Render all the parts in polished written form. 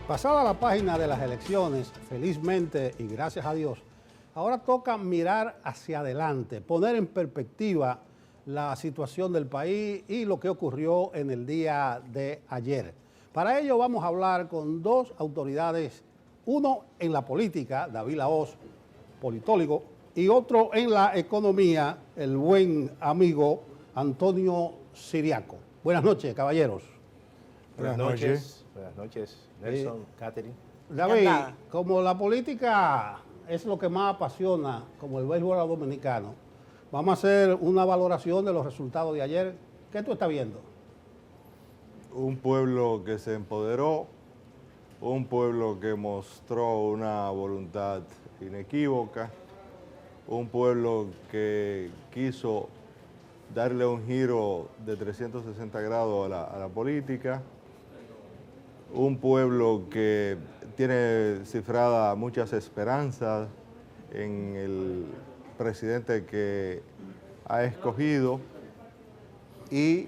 Pasada la página de las elecciones, felizmente y gracias a Dios, ahora toca mirar hacia adelante, poner en perspectiva la situación del país y lo que ocurrió en el día de ayer. Para ello vamos a hablar con dos autoridades, uno en la política, David Lahoz, politólogo, y otro en la economía, el buen amigo Antonio Siriaco. Buenas noches, caballeros. Buenas noches. Buenas noches, Nelson, Catherine. David, como la política es lo que más apasiona, como el béisbol dominicano, vamos a hacer una valoración de los resultados de ayer. ¿Qué tú estás viendo? Un pueblo que se empoderó, un pueblo que mostró una voluntad inequívoca, un pueblo que quiso darle un giro de 360 grados a la política, un pueblo que tiene cifradas muchas esperanzas en el presidente que ha escogido y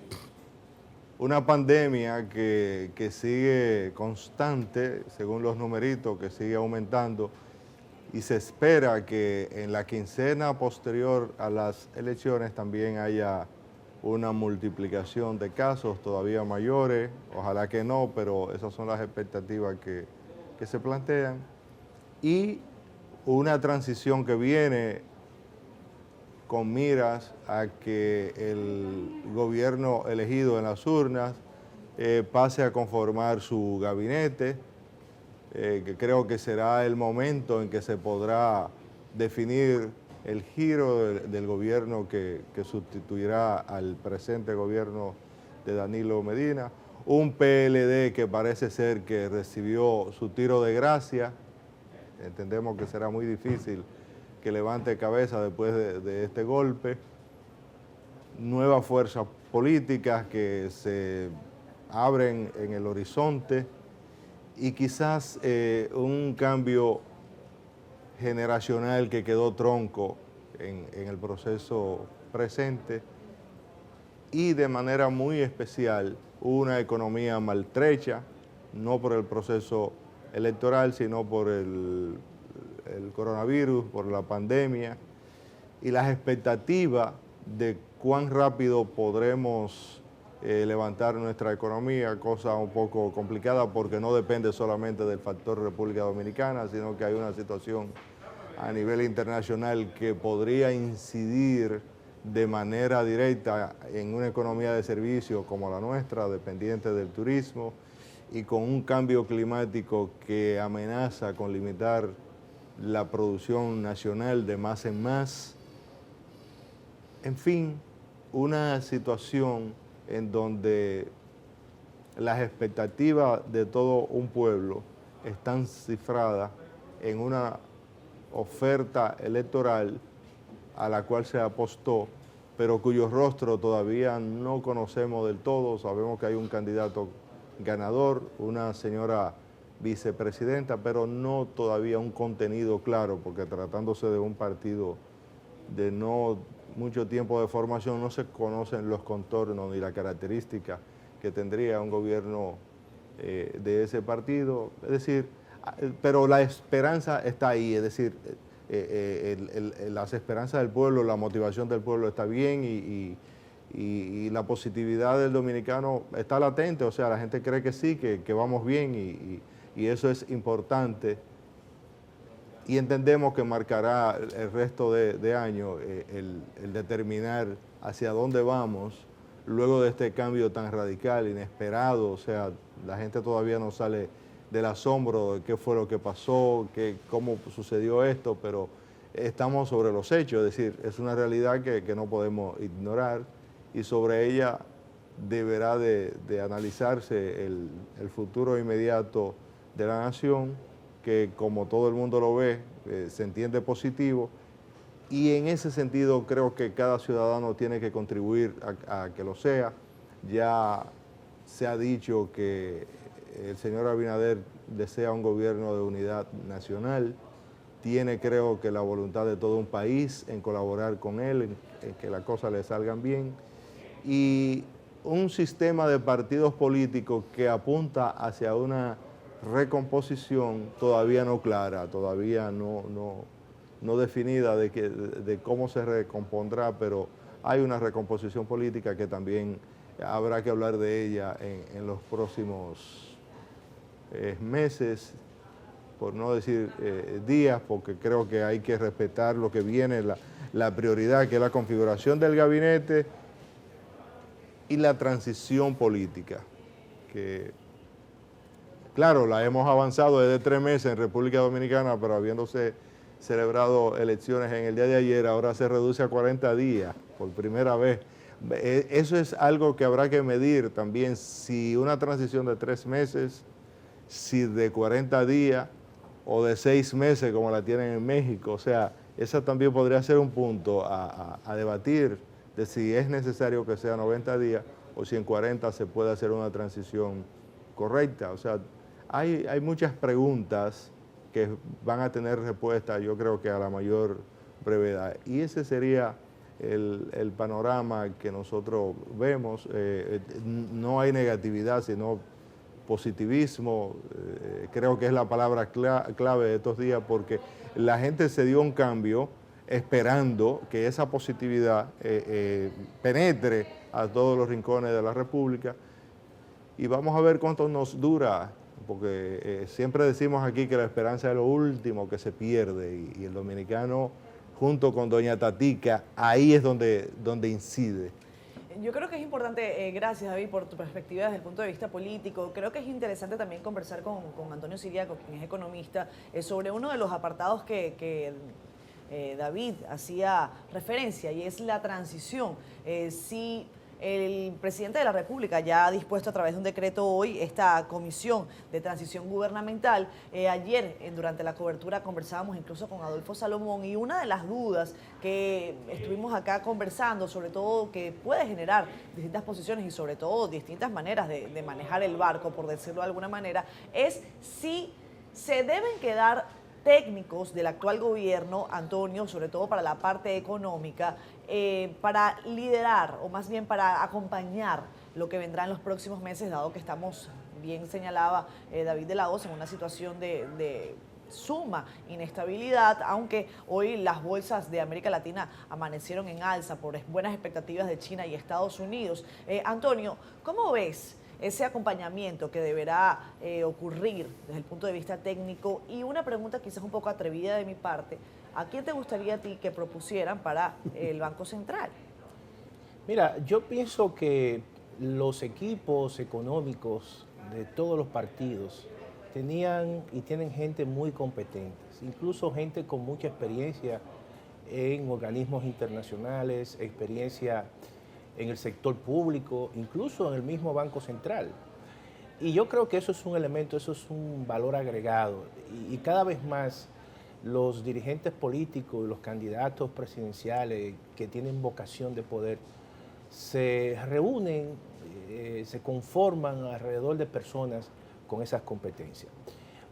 una pandemia que sigue constante, según los numeritos, que sigue aumentando, y se espera que en la quincena posterior a las elecciones también haya una multiplicación de casos todavía mayores, ojalá que no, pero esas son las expectativas que se plantean, y una transición que viene con miras a que el gobierno elegido en las urnas pase a conformar su gabinete, que creo que será el momento en que se podrá definir el giro del gobierno que sustituirá al presente gobierno de Danilo Medina, un PLD que parece ser que recibió su tiro de gracia. Entendemos que será muy difícil que levante cabeza después de este golpe, nuevas fuerzas políticas que se abren en el horizonte y quizás un cambio generacional que quedó tronco en el proceso presente y de manera muy especial una economía maltrecha, no por el proceso electoral, sino por el coronavirus, por la pandemia y las expectativas de cuán rápido podremos levantar nuestra economía, cosa un poco complicada porque no depende solamente del factor República Dominicana, sino que hay una situación a nivel internacional que podría incidir de manera directa en una economía de servicios como la nuestra, dependiente del turismo, y con un cambio climático que amenaza con limitar la producción nacional de más en más. En fin, una situación en donde las expectativas de todo un pueblo están cifradas en una oferta electoral a la cual se apostó, pero cuyo rostro todavía no conocemos del todo. Sabemos que hay un candidato ganador, una señora vicepresidenta, pero no todavía un contenido claro, porque tratándose de un partido de no mucho tiempo de formación, no se conocen los contornos ni las características que tendría un gobierno de ese partido. Es decir, pero la esperanza está ahí, es decir, las esperanzas del pueblo, la motivación del pueblo está bien y la positividad del dominicano está latente, o sea, la gente cree que sí, que vamos bien y eso es importante. Y entendemos que marcará el resto de año el determinar hacia dónde vamos luego de este cambio tan radical, inesperado. O sea, la gente todavía no sale del asombro de qué fue lo que pasó, cómo sucedió esto, pero estamos sobre los hechos, es decir, es una realidad que no podemos ignorar y sobre ella deberá de analizarse el futuro inmediato de la nación, que como todo el mundo lo ve, se entiende positivo, y en ese sentido creo que cada ciudadano tiene que contribuir a que lo sea. Ya se ha dicho que el señor Abinader desea un gobierno de unidad nacional, tiene creo que la voluntad de todo un país en colaborar con él, en que las cosas le salgan bien, y un sistema de partidos políticos que apunta hacia una recomposición todavía no clara, todavía no definida de cómo se recompondrá, pero hay una recomposición política que también habrá que hablar de ella en los próximos meses, por no decir días, porque creo que hay que respetar lo que viene, la prioridad, que es la configuración del gabinete y la transición política, que claro, la hemos avanzado desde 3 meses en República Dominicana, pero habiéndose celebrado elecciones en el día de ayer, ahora se reduce a 40 días por primera vez. Eso es algo que habrá que medir también, si una transición de 3 meses, si de 40 días o de 6 meses como la tienen en México. O sea, esa también podría ser un punto a debatir, de si es necesario que sea 90 días o si en 40 se puede hacer una transición correcta. O sea, hay muchas preguntas que van a tener respuesta, yo creo que a la mayor brevedad. Y ese sería el panorama que nosotros vemos. No hay negatividad, sino positivismo. Creo que es la palabra clave de estos días, porque la gente se dio un cambio esperando que esa positividad penetre a todos los rincones de la República, y vamos a ver cuánto nos dura, porque siempre decimos aquí que la esperanza es lo último que se pierde, y el dominicano, junto con doña Tatica, ahí es donde incide. Yo creo que es importante, gracias David por tu perspectiva desde el punto de vista político. Creo que es interesante también conversar con Antonio Siriaco, quien es economista, sobre uno de los apartados que David hacía referencia, y es la transición. Si el presidente de la República ya ha dispuesto a través de un decreto hoy esta comisión de transición gubernamental. Ayer, durante la cobertura, conversábamos incluso con Adolfo Salomón, y una de las dudas que estuvimos acá conversando, sobre todo que puede generar distintas posiciones y sobre todo distintas maneras de manejar el barco, por decirlo de alguna manera, es si se deben quedar técnicos del actual gobierno, Antonio, sobre todo para la parte económica, para liderar, o más bien para acompañar lo que vendrá en los próximos meses, dado que estamos, bien señalaba David de la Hoz, en una situación de suma inestabilidad, aunque hoy las bolsas de América Latina amanecieron en alza por buenas expectativas de China y Estados Unidos. Antonio, ¿cómo ves ese acompañamiento que deberá ocurrir desde el punto de vista técnico? Y una pregunta quizás un poco atrevida de mi parte: ¿a quién te gustaría a ti que propusieran para el Banco Central? Mira, yo pienso que los equipos económicos de todos los partidos tenían y tienen gente muy competente, incluso gente con mucha experiencia en organismos internacionales, experiencia en el sector público, incluso en el mismo Banco Central. Y yo creo que eso es un elemento, eso es un valor agregado. Y cada vez más los dirigentes políticos y los candidatos presidenciales que tienen vocación de poder se reúnen, se conforman alrededor de personas con esas competencias.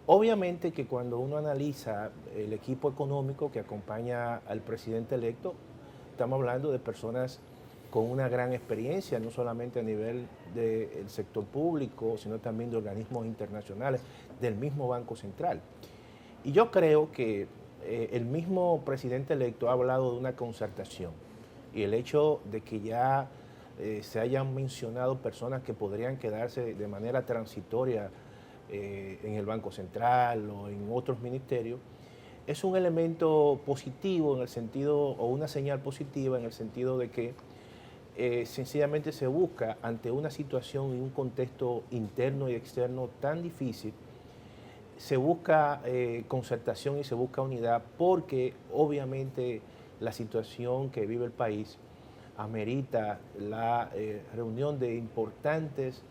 Obviamente que cuando uno analiza el equipo económico que acompaña al presidente electo, estamos hablando de personas con una gran experiencia, no solamente a nivel del sector público, sino también de organismos internacionales, del mismo Banco Central. Y yo creo que el mismo presidente electo ha hablado de una concertación, y el hecho de que ya se hayan mencionado personas que podrían quedarse de manera transitoria en el Banco Central o en otros ministerios, es un elemento positivo en el sentido, o una señal positiva en el sentido de que sencillamente se busca, ante una situación y un contexto interno y externo tan difícil, se busca concertación y se busca unidad, porque obviamente la situación que vive el país amerita la reunión de importantes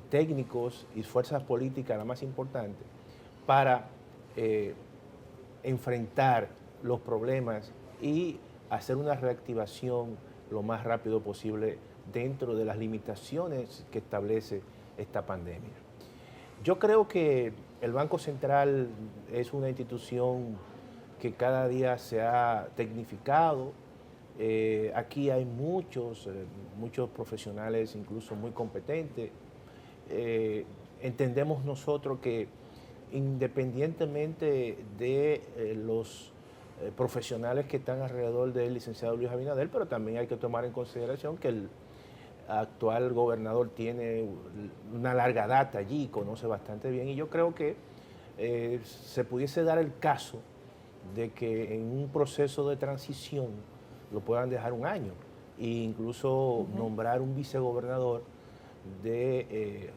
técnicos y fuerzas políticas, la más importante, para enfrentar los problemas y hacer una reactivación lo más rápido posible dentro de las limitaciones que establece esta pandemia. Yo creo que el Banco Central es una institución que cada día se ha tecnificado. Aquí hay muchos profesionales, incluso muy competentes. entendemos nosotros que independientemente de los profesionales que están alrededor del licenciado Luis Abinader, pero también hay que tomar en consideración que el actual gobernador tiene una larga data allí, conoce bastante bien, y yo creo que se pudiese dar el caso de que en un proceso de transición lo puedan dejar un año e incluso nombrar un vicegobernador del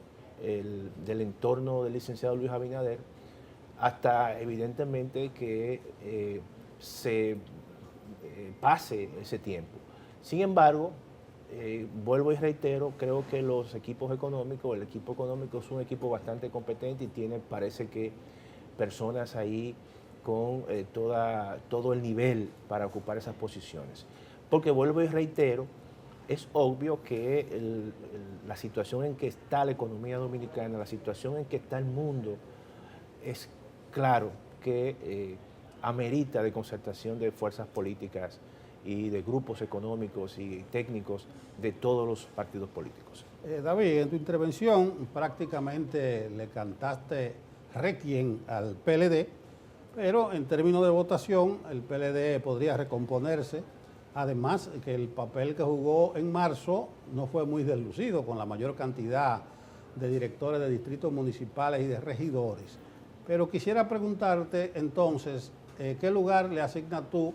entorno del licenciado Luis Abinader, hasta evidentemente que se pase ese tiempo. Sin embargo, vuelvo y reitero, creo que los equipos económicos, el equipo económico es un equipo bastante competente y tiene, parece que, personas ahí con todo el nivel para ocupar esas posiciones. Porque vuelvo y reitero, es obvio que la situación en que está la economía dominicana, la situación en que está el mundo, es claro que amerita de concertación de fuerzas políticas y de grupos económicos y técnicos de todos los partidos políticos. David, en tu intervención prácticamente le cantaste requiem al PLD, pero en términos de votación el PLD podría recomponerse. Además, que el papel que jugó en marzo no fue muy deslucido, con la mayor cantidad de directores de distritos municipales y de regidores. Pero quisiera preguntarte entonces, ¿qué lugar le asignas tú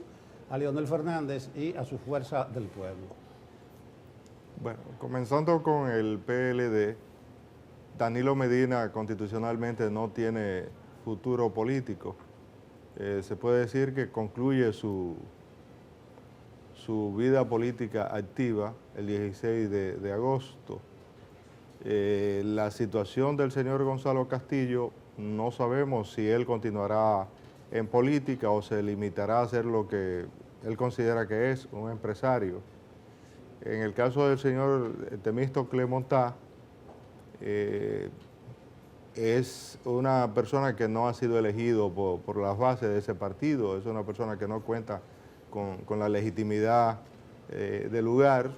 a Leonel Fernández y a su Fuerza del Pueblo? Bueno, comenzando con el PLD, Danilo Medina constitucionalmente no tiene futuro político. Se puede decir que concluye su vida política activa el 16 de agosto. La situación del señor Gonzalo Castillo, no sabemos si él continuará en política o se limitará a hacer lo que él considera que es, un empresario. En el caso del señor Temístocle Montá, es una persona que no ha sido elegido por las bases de ese partido, es una persona que no cuenta con la legitimidad del lugar.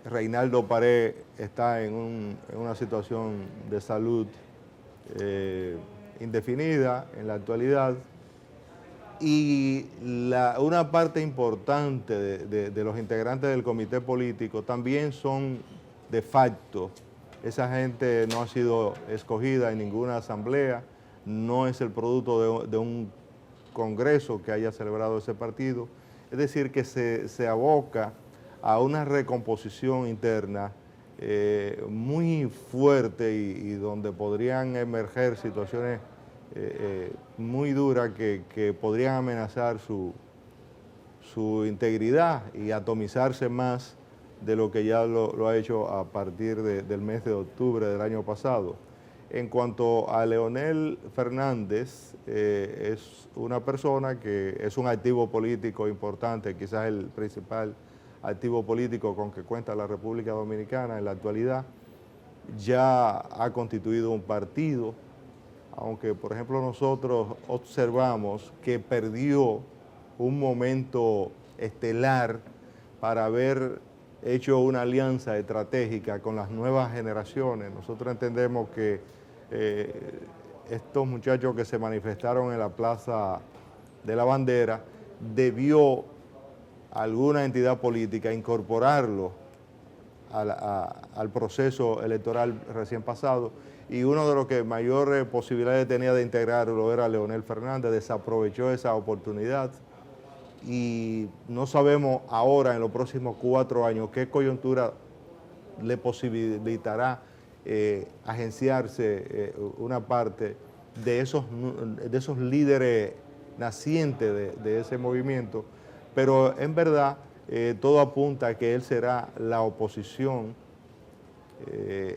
Reinaldo Pared está en una situación de salud indefinida en la actualidad, y una parte importante de los integrantes del comité político también son de facto. Esa gente no ha sido escogida en ninguna asamblea, no es el producto de un congreso que haya celebrado ese partido. Es decir, que se aboca a una recomposición interna muy fuerte y donde podrían emerger situaciones muy duras que podrían amenazar su integridad y atomizarse más de lo que ya lo ha hecho a partir del mes de octubre del año pasado. En cuanto a Leonel Fernández, es una persona que es un activo político importante, quizás el principal activo político con que cuenta la República Dominicana en la actualidad. Ya ha constituido un partido, aunque por ejemplo nosotros observamos que perdió un momento estelar para haber hecho una alianza estratégica con las nuevas generaciones. Nosotros entendemos que estos muchachos que se manifestaron en la Plaza de la Bandera, debió alguna entidad política incorporarlo al proceso electoral recién pasado, y uno de los que mayores posibilidades tenía de integrarlo era Leonel Fernández. Desaprovechó esa oportunidad y no sabemos ahora, en los próximos 4 años, qué coyuntura le posibilitará agenciarse una parte de esos líderes nacientes de ese movimiento, pero en verdad todo apunta a que él será la oposición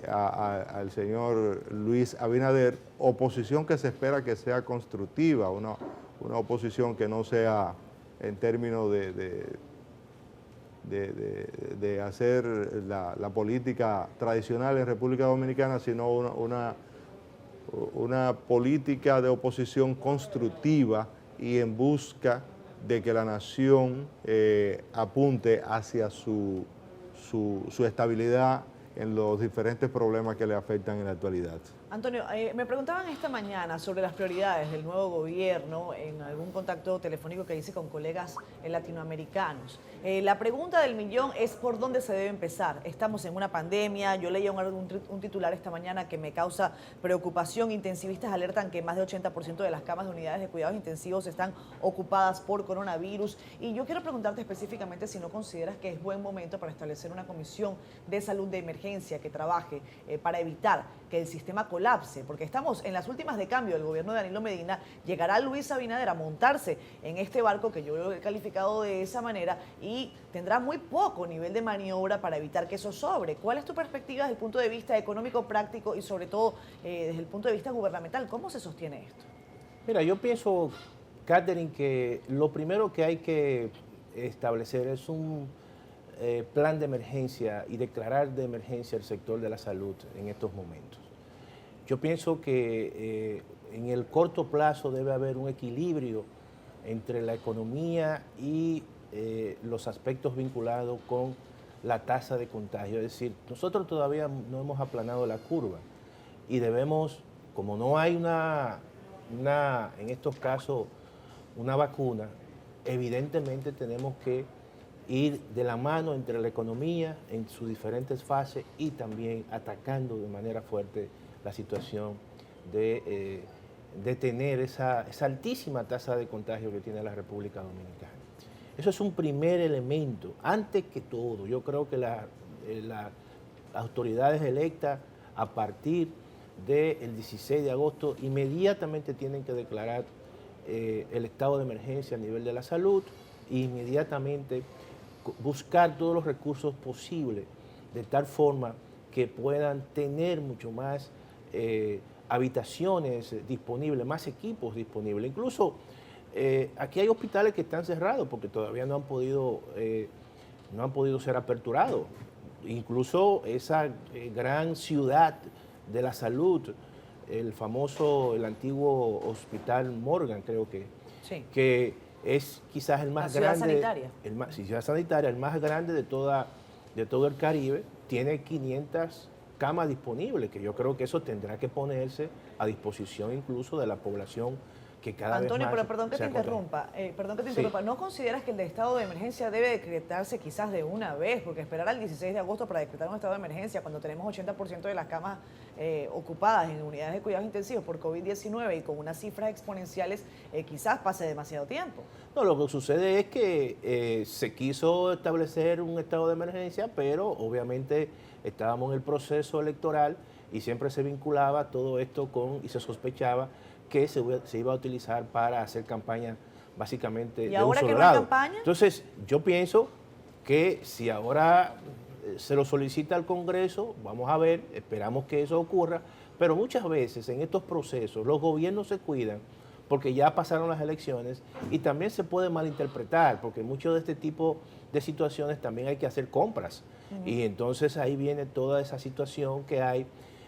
al señor Luis Abinader, oposición que se espera que sea constructiva, una oposición que no sea en términos de hacer la política tradicional en República Dominicana, sino una política de oposición constructiva y en busca de que la nación apunte hacia su estabilidad en los diferentes problemas que le afectan en la actualidad. Antonio, me preguntaban esta mañana sobre las prioridades del nuevo gobierno en algún contacto telefónico que hice con colegas latinoamericanos. La pregunta del millón es por dónde se debe empezar. Estamos en una pandemia, yo leía un titular esta mañana que me causa preocupación. Intensivistas alertan que más de 80% de las camas de unidades de cuidados intensivos están ocupadas por coronavirus. Y yo quiero preguntarte específicamente si no consideras que es buen momento para establecer una comisión de salud de emergencia que trabaje para evitar que el sistema colapse, porque estamos en las últimas de cambio del gobierno de Danilo Medina. Llegará Luis Abinader a montarse en este barco que yo lo he calificado de esa manera y tendrá muy poco nivel de maniobra para evitar que eso sobre. ¿Cuál es tu perspectiva desde el punto de vista económico, práctico y sobre todo desde el punto de vista gubernamental? ¿Cómo se sostiene esto? Mira, yo pienso, Catherine, que lo primero que hay que establecer es un plan de emergencia y declarar de emergencia el sector de la salud en estos momentos. Yo pienso que en el corto plazo debe haber un equilibrio entre la economía y los aspectos vinculados con la tasa de contagio. Es decir, nosotros todavía no hemos aplanado la curva y debemos, como no hay en estos casos, una vacuna, evidentemente tenemos que ir de la mano entre la economía en sus diferentes fases y también atacando de manera fuerte la situación de tener esa altísima tasa de contagio que tiene la República Dominicana. Eso es un primer elemento. Antes que todo, yo creo que las autoridades electas a partir del 16 de agosto inmediatamente tienen que declarar el estado de emergencia a nivel de la salud e inmediatamente buscar todos los recursos posibles de tal forma que puedan tener mucho más habitaciones disponibles, más equipos disponibles. Incluso aquí hay hospitales que están cerrados porque todavía no han podido ser aperturados. Incluso esa gran ciudad de la salud, el antiguo Hospital Morgan, creo que, Sí. que es quizás el más grande. Sanitaria. Ciudad sanitaria, el más grande de todo el Caribe, tiene 500 camas disponibles, que yo creo que eso tendrá que ponerse a disposición incluso de la población que cada Antonio, vez más... pero perdón que te interrumpa. Sí. ¿No consideras que el estado de emergencia debe decretarse quizás de una vez? Porque esperar al 16 de agosto para decretar un estado de emergencia cuando tenemos 80% de las camas ocupadas en unidades de cuidados intensivos por COVID-19 y con unas cifras exponenciales, quizás pase demasiado tiempo. No, lo que sucede es que se quiso establecer un estado de emergencia, pero obviamente estábamos en el proceso electoral y siempre se vinculaba todo esto y se sospechaba que se iba a utilizar para hacer campaña básicamente de un solo lado. Campaña? Entonces, yo pienso que si ahora se lo solicita al Congreso, vamos a ver, esperamos que eso ocurra, pero muchas veces en estos procesos los gobiernos se cuidan porque ya pasaron las elecciones y también se puede malinterpretar, porque mucho de este tipo de situaciones también hay que hacer compras. Y entonces ahí viene toda esa situación que hay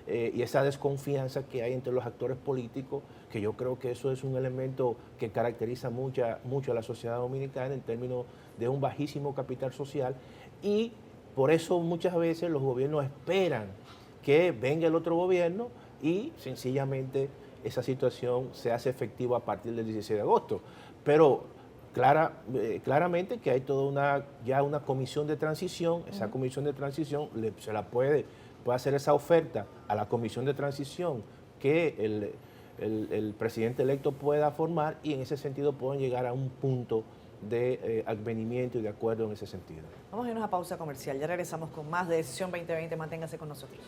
y esa desconfianza que hay entre los actores políticos, que yo creo que eso es un elemento que caracteriza mucho a la sociedad dominicana en términos de un bajísimo capital social, y por eso muchas veces los gobiernos esperan que venga el otro gobierno y sencillamente esa situación se hace efectiva a partir del 16 de agosto. Pero claramente que hay ya una comisión de transición. Esa comisión de transición se la puede hacer esa oferta a la comisión de transición que el presidente electo pueda formar, y en ese sentido pueden llegar a un punto de advenimiento y de acuerdo en ese sentido. Vamos a irnos a pausa comercial. Ya regresamos con más de Decisión 2020. Manténgase con nosotros.